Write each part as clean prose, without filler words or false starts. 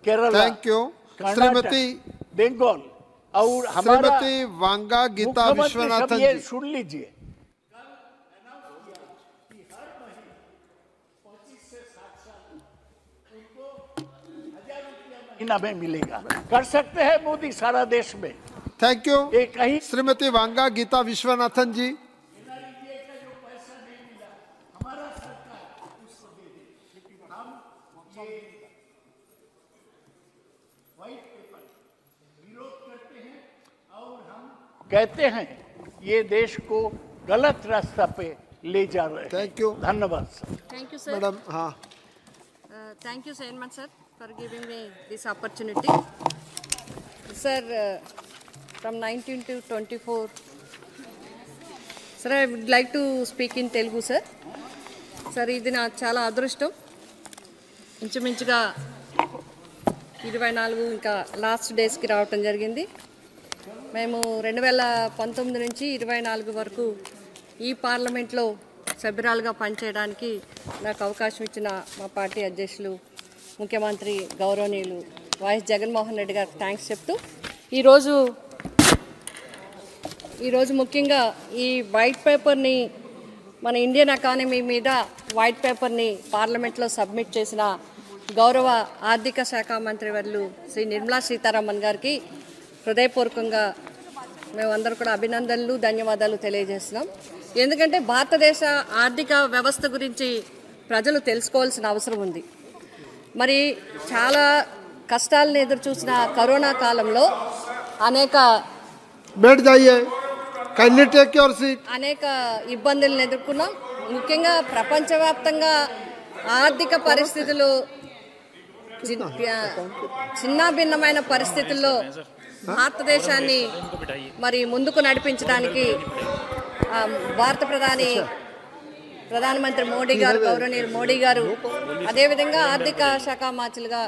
Kerala, thank you Shrimati Bengal और हमारा श्रीमती वांगा गीता विश्वनाथन जी सुन लीजिए। महीना में मिलेगा, कर सकते हैं मोदी सारा देश में। थैंक यू कहीं श्रीमती वांगा गीता विश्वनाथन जी। कहते हैं ये देश को गलत रास्ता पे ले जा रहे हैं। Thank you. धन्यवाद सर। Thank you, sir. मैडम हाँ Thank you, Seinman sir, for giving me this opportunity. Sir, from 19 to 24, sir, I would like to speak in Telugu, sir. Sir, ఇది నా చాలా అదృష్టం. ఇంచుమించుగా 24 ఇంకా లాస్ట్ డేస్కి రావటం జరిగింది. మేము 2019 నుంచి 24 వరకు ఈ పార్లమెంట్లో సభ్యురాలుగా పనిచేయడానికి నాకు అవకాశం ఇచ్చిన మా పార్టీ అధ్యక్షులు ముఖ్యమంత్రి గౌరవనీయులు వైఎస్ జగన్మోహన్ రెడ్డి గారికి థ్యాంక్స్ చెప్తూ ఈరోజు ముఖ్యంగా ఈ వైట్ పేపర్ని మన ఇండియన్ ఎకానమీ మీద వైట్ పేపర్ని పార్లమెంట్లో సబ్మిట్ చేసిన గౌరవ ఆర్థిక శాఖ మంత్రి వర్యులు శ్రీ నిర్మలా సీతారామన్ గారికి హృదయపూర్వకంగా మేమందరూ కూడా అభినందనలు ధన్యవాదాలు తెలియజేస్తున్నాం. ఎందుకంటే భారతదేశ ఆర్థిక వ్యవస్థ గురించి ప్రజలు తెలుసుకోవాల్సిన అవసరం ఉంది. మరి చాలా కష్టాలను ఎదురు చూసిన కరోనా కాలంలో అనేక ఇబ్బందులను ఎదుర్కొన్నాం. ముఖ్యంగా ప్రపంచవ్యాప్తంగా ఆర్థిక పరిస్థితులు చిన్నాభిన్నమైన పరిస్థితుల్లో భారతదేశాన్ని మరి ముందుకు నడిపించడానికి భారత ప్రధానమంత్రి మోడీ గారు, గౌరవనీయులు మోడీ గారు, అదేవిధంగా ఆర్థిక శాఖ మంత్రులుగా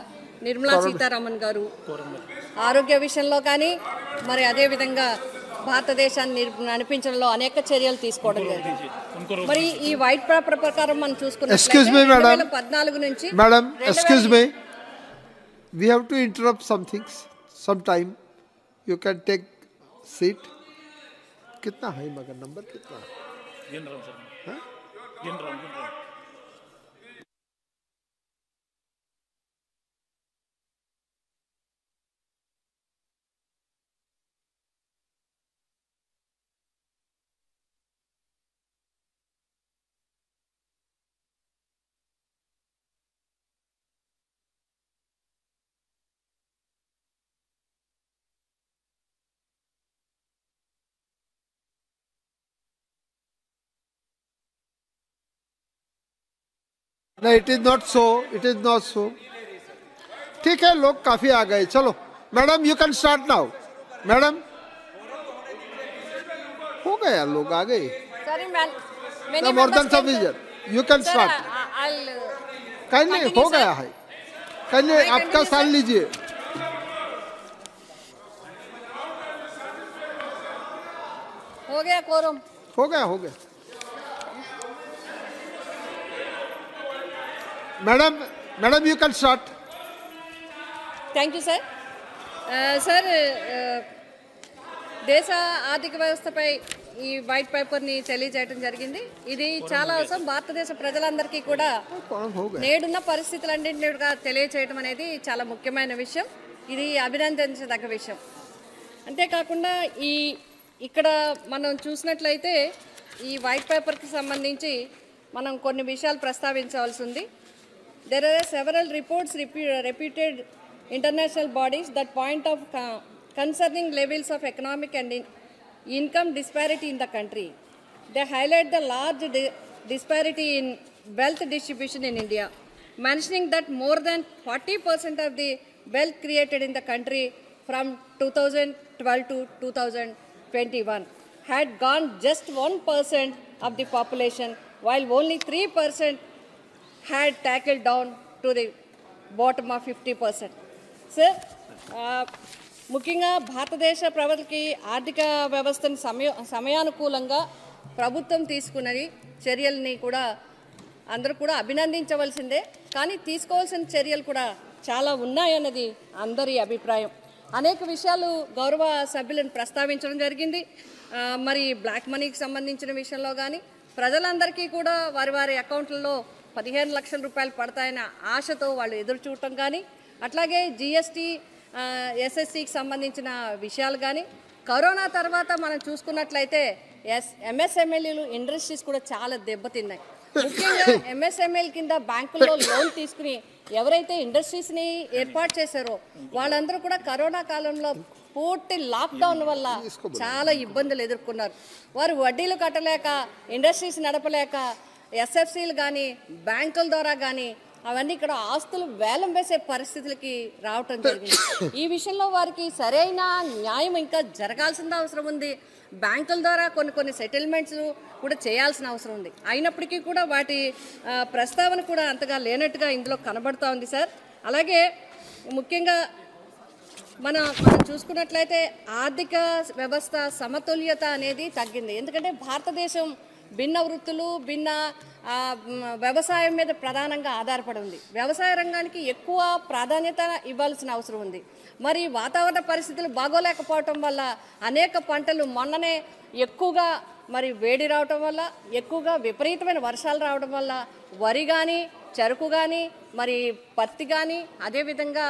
నిర్మలా సీతారామన్ గారు ఆరోగ్య విషయంలో కానీ మరి అదేవిధంగా భారతదేశాన్ని నడిపించడంలో అనేక చర్యలు తీసుకోవడం జరిగింది. మరి ఈ వైట్ పేపర్ ప్రకారం మనం చూసుకున్నట్లయితే 2014 నుంచి we have to interrupt some things sometime. You can take seat. कितना है मगर नंबर कितना है? गिन रहा हूं सर। हाँ? गिन रहा हूं। No, it is not so. It is not so. ठीक है, लोग काफी आ गए. चलो, madam, you can start now. Madam, हो गया, लोग आ गए. Sorry, many more than sufficient. You can start. कहीं हो गया है. कहीं आपका स्थान लीजिए. हो गया कोरम. हो गया. Madam you can start. Thank you sir. Sir, దేశ ఆర్థిక వ్యవస్థపై ఈ వైట్ పేపర్ని తెలియజేయడం జరిగింది. ఇది చాలా అవసరం. భారతదేశ ప్రజలందరికీ కూడా నేడున్న పరిస్థితులన్నింటినీ కూడా తెలియజేయడం అనేది చాలా ముఖ్యమైన విషయం. ఇది అభినందించదగ్గ విషయం. అంతేకాకుండా ఇక్కడ మనం చూసినట్లయితే ఈ వైట్ పేపర్కి సంబంధించి మనం కొన్ని విషయాలు ప్రస్తావించవలసి ఉంది. There are several reports, reputed international bodies that point out concerning levels of economic and income disparity in the country. They highlight the large disparity in wealth distribution in India, mentioning that more than 40% of the wealth created in the country from 2012 to 2021 had gone just 1% of the population, while only 3% had tackled down to the bottom of 50%. Sir, ముఖ్యంగా భారతదేశ ప్రజలకి ఆర్థిక వ్యవస్థను సమయానుకూలంగా ప్రభుత్వం తీసుకున్నది చర్యల్ని కూడా అందరూ కూడా అభినందించవలసిందే. కానీ తీసుకోవాల్సిన చర్యలు కూడా చాలా ఉన్నాయన్నది అందరి అభిప్రాయం. అనేక విషయాలు గౌరవ సభ్యులను ప్రస్తావించడం జరిగింది. మరి బ్లాక్ మనీకి సంబంధించిన విషయంలో కానీ ప్రజలందరికీ కూడా వారి వారి అకౌంట్లలో 15 లక్షల రూపాయలు పడతాయన్న ఆశతో వాళ్ళు ఎదురు చూడటం కానీ, అట్లాగే జిఎస్టీ ఎస్ఎస్సికి సంబంధించిన విషయాలు కానీ, కరోనా తర్వాత మనం చూసుకున్నట్లయితే ఎంఎస్ఎంఎల్లు ఇండస్ట్రీస్ కూడా చాలా దెబ్బతిన్నాయి. ముఖ్యంగా ఎంఎస్ఎంఎల్ కింద బ్యాంకుల్లో లోన్ తీసుకుని ఎవరైతే ఇండస్ట్రీస్ని ఏర్పాటు చేశారో వాళ్ళందరూ కూడా కరోనా కాలంలో పూర్తి లాక్డౌన్ వల్ల చాలా ఇబ్బందులు ఎదుర్కొన్నారు. వారు వడ్డీలు కట్టలేక, ఇండస్ట్రీస్ నడపలేక, ఎస్ఎఫ్సీలు కానీ బ్యాంకుల ద్వారా కానీ అవన్నీ ఇక్కడ ఆస్తులు వేలం వేసే పరిస్థితులకి రావటం జరిగింది. ఈ విషయంలో వారికి సరైన న్యాయం ఇంకా జరగాల్సిన అవసరం ఉంది. బ్యాంకుల ద్వారా కొన్ని సెటిల్మెంట్స్ కూడా చేయాల్సిన అవసరం ఉంది. అయినప్పటికీ కూడా వాటి ప్రస్తావన కూడా అంతగా లేనట్టుగా ఇందులో కనబడుతూ ఉంది సార్. అలాగే ముఖ్యంగా మనం చూసుకున్నట్లయితే ఆర్థిక వ్యవస్థ సమతుల్యత అనేది తగ్గింది. ఎందుకంటే భారతదేశం భిన్న వృత్తులు, భిన్న వ్యవసాయం మీద ప్రధానంగా ఆధారపడి ఉంది. వ్యవసాయ రంగానికి ఎక్కువ ప్రాధాన్యత ఇవ్వాల్సిన అవసరం ఉంది. మరి వాతావరణ పరిస్థితులు బాగోలేకపోవటం వల్ల అనేక పంటలు మొన్ననే ఎక్కువగా మరి వేడి రావటం వల్ల, ఎక్కువగా విపరీతమైన వర్షాలు రావడం వల్ల వరి కానీ, చెరుకు కానీ, మరి పత్తి కానీ, అదేవిధంగా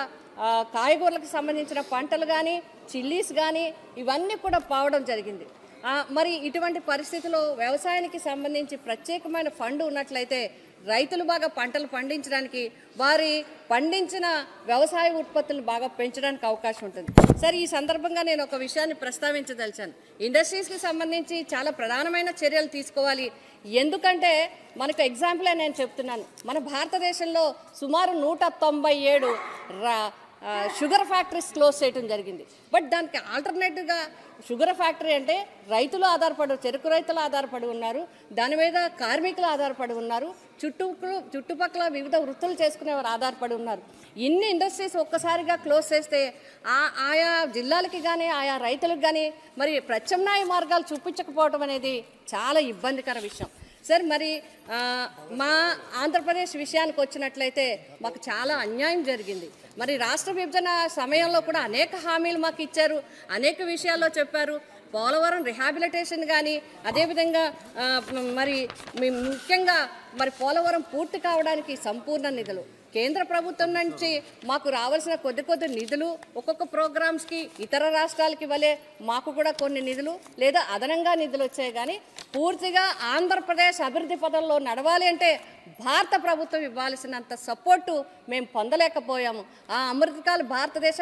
కాయగూరలకు సంబంధించిన పంటలు కానీ, చిల్లీస్ కానీ ఇవన్నీ కూడా పోవడం జరిగింది. మరి ఇటువంటి పరిస్థితుల్లో వ్యవసాయానికి సంబంధించి ప్రత్యేకమైన ఫండ్ ఉన్నట్లయితే రైతులు బాగా పంటలు పండించడానికి, వారి పండించిన వ్యవసాయ ఉత్పత్తులను బాగా పెంచడానికి అవకాశం ఉంటుంది. సరే, ఈ సందర్భంగా నేను ఒక విషయాన్ని ప్రస్తావించదలిచాను. ఇండస్ట్రీస్కి సంబంధించి చాలా ప్రధానమైన చర్యలు తీసుకోవాలి. ఎందుకంటే మనకు ఎగ్జాంపులే నేను చెప్తున్నాను. మన భారతదేశంలో సుమారు 197 షుగర్ ఫ్యాక్టరీస్ క్లోజ్ చేయడం జరిగింది. బట్ దానికి ఆల్టర్నేటివ్గా షుగర్ ఫ్యాక్టరీ అంటే రైతులు ఆధారపడి, చెరుకు రైతులు ఆధారపడి ఉన్నారు, దాని మీద కార్మికులు ఆధారపడి ఉన్నారు, చుట్టుపక్కల వివిధ వృత్తులు చేసుకునేవారు ఆధారపడి ఉన్నారు. ఇన్ని ఇండస్ట్రీస్ ఒక్కసారిగా క్లోజ్ చేస్తే ఆయా జిల్లాలకి కానీ, ఆయా రైతులకు కానీ మరి ప్రత్యామ్నాయ మార్గాలు చూపించకపోవడం అనేది చాలా ఇబ్బందికర విషయం సార్. మరి మా ఆంధ్రప్రదేశ్ విషయానికి వచ్చినట్లయితే మాకు చాలా అన్యాయం జరిగింది. మరి రాష్ట్ర విభజన సమయంలో కూడా అనేక హామీలు మాకు ఇచ్చారు, అనేక విషయాల్లో చెప్పారు. పోలవరం రిహాబిలిటేషన్ కానీ, అదేవిధంగా మరి ముఖ్యంగా మరి పోలవరం పూర్తి కావడానికి సంపూర్ణ నిధులు కేంద్ర ప్రభుత్వం నుంచి మాకు రావాల్సిన కొద్ది నిధులు, ఒక్కొక్క ప్రోగ్రామ్స్కి ఇతర రాష్ట్రాలకి వలె మాకు కూడా కొన్ని నిధులు లేదా అదనంగా నిధులు వచ్చాయి. కానీ పూర్తిగా ఆంధ్రప్రదేశ్ అభివృద్ధి పదంలో నడవాలి అంటే భారత ప్రభుత్వం ఇవ్వాల్సినంత సపోర్టు మేము పొందలేకపోయాము. ఆ అమృతకాలు భారతదేశ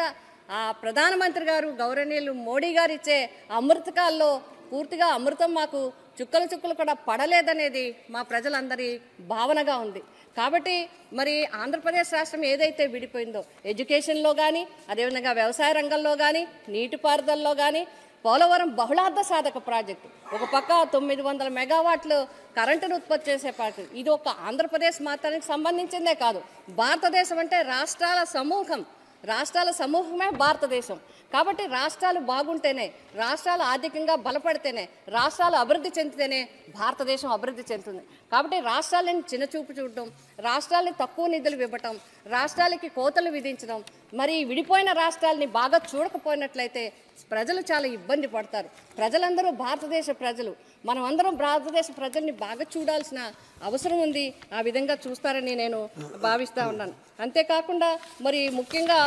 ప్రధానమంత్రి గారు గౌరవనీయులు మోడీ గారు ఇచ్చే అమృతకాల్లో పూర్తిగా అమృతం మాకు చుక్కలు కూడా పడలేదనేది మా ప్రజలందరి భావనగా ఉంది. కాబట్టి మరి ఆంధ్రప్రదేశ్ రాష్ట్రం ఏదైతే విడిపోయిందో ఎడ్యుకేషన్లో కానీ, అదేవిధంగా వ్యవసాయ రంగంలో కానీ, నీటిపారుదలలో కానీ, పోలవరం బహుళార్థ సాధక ప్రాజెక్టు ఒక పక్క 900 మెగావాట్లు కరెంటును ఉత్పత్తి చేసే ప్రాజెక్టు. ఇది ఒక ఆంధ్రప్రదేశ్ మాత్రానికి సంబంధించిందే కాదు, భారతదేశం అంటే రాష్ట్రాల సమూహమే భారతదేశం. కాబట్టి రాష్ట్రాలు బాగుంటేనే, రాష్ట్రాలు ఆర్థికంగా బలపడితేనే, రాష్ట్రాలు అభివృద్ధి చెందితేనే భారతదేశం అభివృద్ధి చెందుతుంది. కాబట్టి రాష్ట్రాలను చిన్నచూపు చూడటం, రాష్ట్రాలని తక్కువ నిధులు ఇవ్వటం, రాష్ట్రాలకి కోతలు విధించడం, మరి విడిపోయిన రాష్ట్రాలని బాగా చూడకపోయినట్లయితే ప్రజలు చాలా ఇబ్బంది పడతారు. ప్రజలందరూ భారతదేశ ప్రజలు, మనం అందరం భారతదేశ ప్రజల్ని బాగా చూడాల్సిన అవసరం ఉంది. ఆ విధంగా చూస్తారని నేను భావిస్తూ ఉన్నాను. అంతేకాకుండా మరి ముఖ్యంగా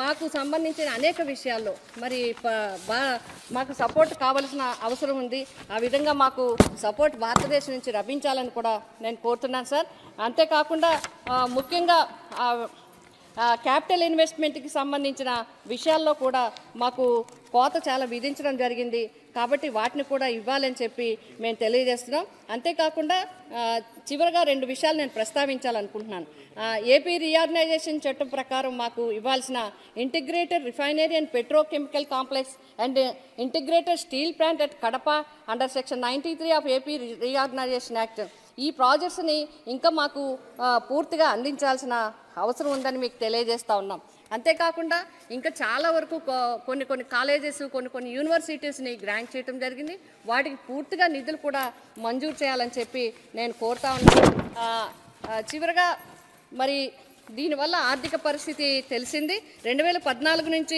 మాకు సంబంధించిన అనేక విషయాల్లో మరి మాకు సపోర్ట్ కావాల్సిన అవసరం ఉంది. ఆ విధంగా మాకు సపోర్ట్ భారతదేశం నుంచి లభించాలని కూడా నేను కోరుతున్నాను సార్. అంతేకాకుండా ముఖ్యంగా క్యాపిటల్ ఇన్వెస్ట్మెంట్కి సంబంధించిన విషయాల్లో కూడా మాకు కోత చాలా విధించడం జరిగింది. కాబట్టి వాటిని కూడా ఇవ్వాలని చెప్పి మేము తెలియజేస్తున్నాం. అంతేకాకుండా చివరిగా 2 విషయాలు నేను ప్రస్తావించాలనుకుంటున్నాను. ఏపీ రీఆర్గనైజేషన్ చట్టం ప్రకారం మాకు ఇవ్వాల్సిన integrated refinery and petrochemical complex and integrated steel plant at Kadapa under section 93 of AP reorganisation act, ఈ ప్రాజెక్ట్స్ని ఇంకా మాకు పూర్తిగా అందించాల్సిన అవసరం ఉందని మీకు తెలియజేస్తూ ఉన్నాం. అంతేకాకుండా ఇంకా చాలా వరకు కొన్ని కాలేజెస్, కొన్ని యూనివర్సిటీస్ని గ్రాంట్ చేయడం జరిగింది. వాటికి పూర్తిగా నిధులు కూడా మంజూరు చేయాలని చెప్పి నేను కోరుతా ఉన్నాను. చివరగా మరి దీనివల్ల ఆర్థిక పరిస్థితి తెలిసింది. 2014 నుంచి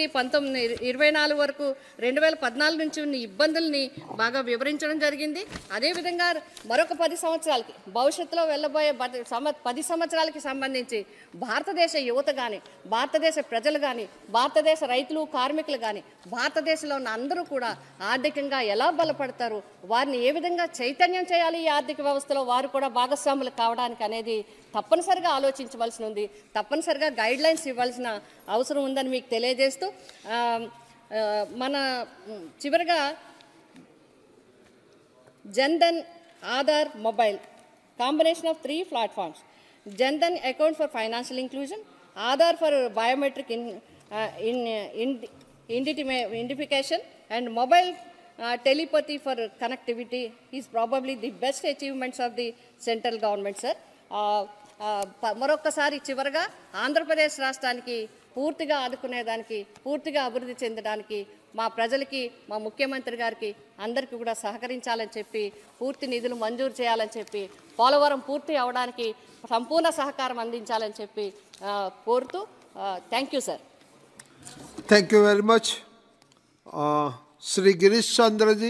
24 వరకు 2014 నుంచి ఉన్న ఇబ్బందుల్ని బాగా వివరించడం జరిగింది. అదేవిధంగా మరొక 10 సంవత్సరాలకి భవిష్యత్తులో వెళ్ళబోయే 10 సంవత్సరాలకి సంబంధించి భారతదేశ యువత కానీ, భారతదేశ ప్రజలు కానీ, భారతదేశ రైతులు కార్మికులు కానీ, భారతదేశంలో ఉన్న అందరూ కూడా ఆర్థికంగా ఎలా బలపడతారు, వారిని ఏ విధంగా చైతన్యం చేయాలి ఈ ఆర్థిక వ్యవస్థలో, వారు కూడా భాగస్వాములు కావడానికి అనేది తప్పనిసరిగా ఆలోచించవలసి ఉంది. తప్పనిసరిగా గైడ్ లైన్స్ ఇవ్వాల్సిన అవసరం ఉందని మీకు తెలియజేస్తూ మన చివరిగా Jan Dhan Aadhaar mobile combination of 3 platforms, Jan Dhan account for financial inclusion, Aadhaar for biometric identification, and mobile telepathy for connectivity is probably the best achievements of the central government, sir. మరొక్కసారి చివరగా ఆంధ్రప్రదేశ్ రాష్ట్రానికి పూర్తిగా ఆదుకునేదానికి, పూర్తిగా అభివృద్ధి చెందడానికి మా ప్రజలకి, మా ముఖ్యమంత్రి గారికి అందరికీ కూడా సహకరించాలని చెప్పి, పూర్తి నిధులు మంజూరు చేయాలని చెప్పి, పోలవరం పూర్తి అవడానికి సంపూర్ణ సహకారం అందించాలని చెప్పి కోరుతూ thank you sir. Thank you very much. Shri Girish Chandra ji.